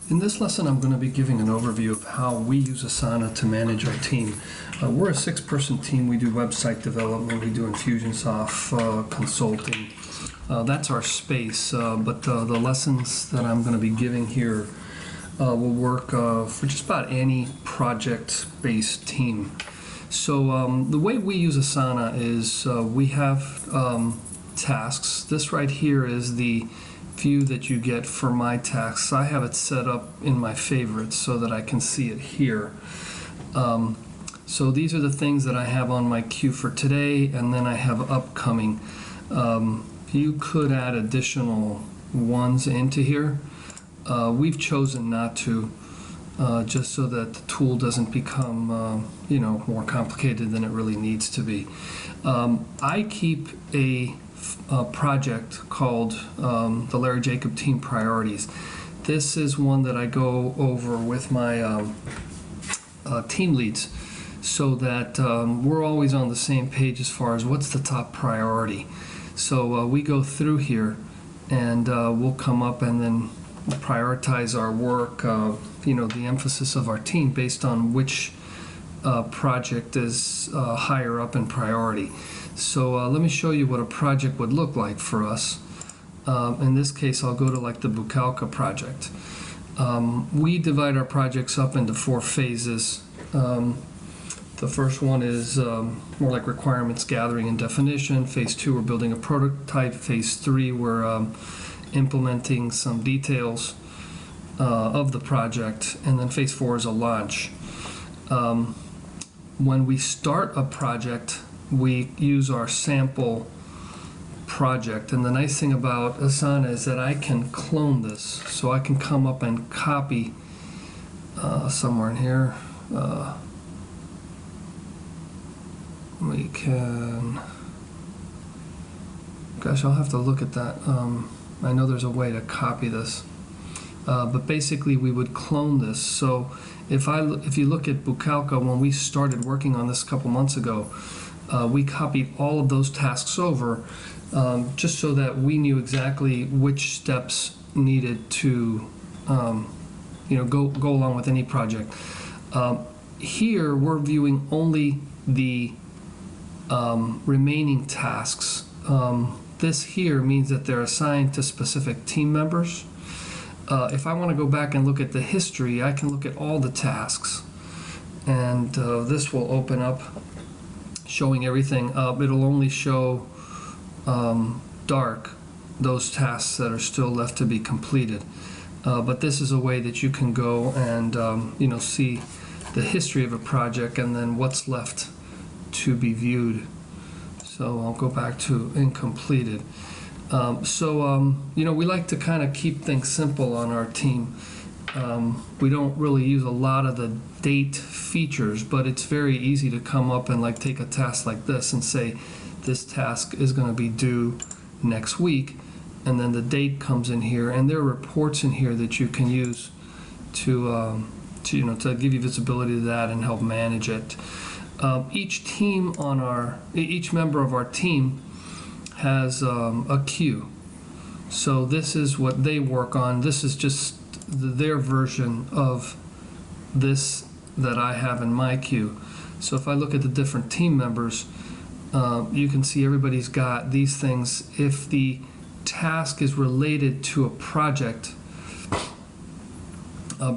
In this lesson, I'm going to be giving an overview of how we use Asana to manage our team. We're a 6-person team. We do website development. We do Infusionsoft Consulting. That's our space, but the lessons that I'm going to be giving here will work for just about any project-based team. So the way we use Asana is we have tasks. This right here is the view that you get for my tasks. I have it set up in my favorites so that I can see it here. So these are the things that I have on my queue for today, and then I have upcoming. You could add additional ones into here. We've chosen not to, just so that the tool doesn't become more complicated than it really needs to be. I keep a project called the Larry Jacob Team Priorities. This is one that I go over with my team leads so that we're always on the same page as far as what's the top priority. So we go through here and we'll come up and then prioritize our work, the emphasis of our team based on which project is higher up in priority. So let me show you what a project would look like for us. In this case, I'll go to like the Buchalka project. We divide our projects up into 4 phases. The first one is more like requirements gathering and definition. Phase 2, we're building a prototype. Phase 3, we're implementing some details of the project. And then phase 4 is a launch. When we start a project, we use our sample project, and the nice thing about Asana is that I can clone this, so I can come up and copy somewhere in here. We can, gosh, I'll have to look at that. I know there's a way to copy this, but basically we would clone this. So if you look at Buchalka, when we started working on this a couple months ago, we copied all of those tasks over just so that we knew exactly which steps needed to go along with any project. Here we're viewing only the remaining tasks. This here means that they're assigned to specific team members. If I want to go back and look at the history, I can look at all the tasks, and this will open up showing everything up. It'll only show dark those tasks that are still left to be completed. But this is a way that you can go and see the history of a project and then what's left to be viewed. So I'll go back to incompleted. We like to kind of keep things simple on our team. We don't really use a lot of the date features, but it's very easy to come up and like take a task like this and say this task is going to be due next week, and then the date comes in here, and there are reports in here that you can use to give you visibility to that and help manage it. Each member of our team has a queue. So this is what they work on. This is just their version of this that I have in my queue. So if I look at the different team members, you can see everybody's got these things. If the task is related to a project,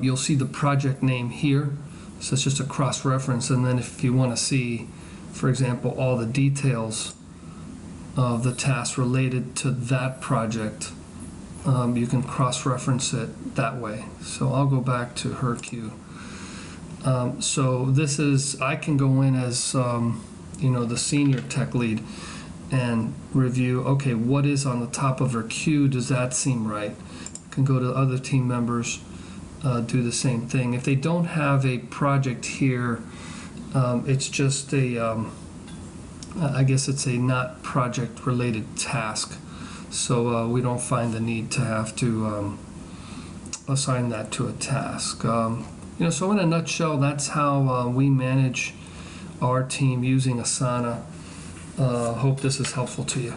you'll see the project name here. So it's just a cross-reference, and then if you want to see, for example, all the details of the task related to that project, you can cross-reference it that way. So I'll go back to her queue. So this is, I can go in as the senior tech lead and review, okay, what is on the top of her queue? Does that seem right? Can go to other team members, do the same thing. If they don't have a project here, it's just a I guess it's a not project related task, so we don't find the need to have to assign that to a task. So in a nutshell, that's how we manage our team using Asana. Hope this is helpful to you.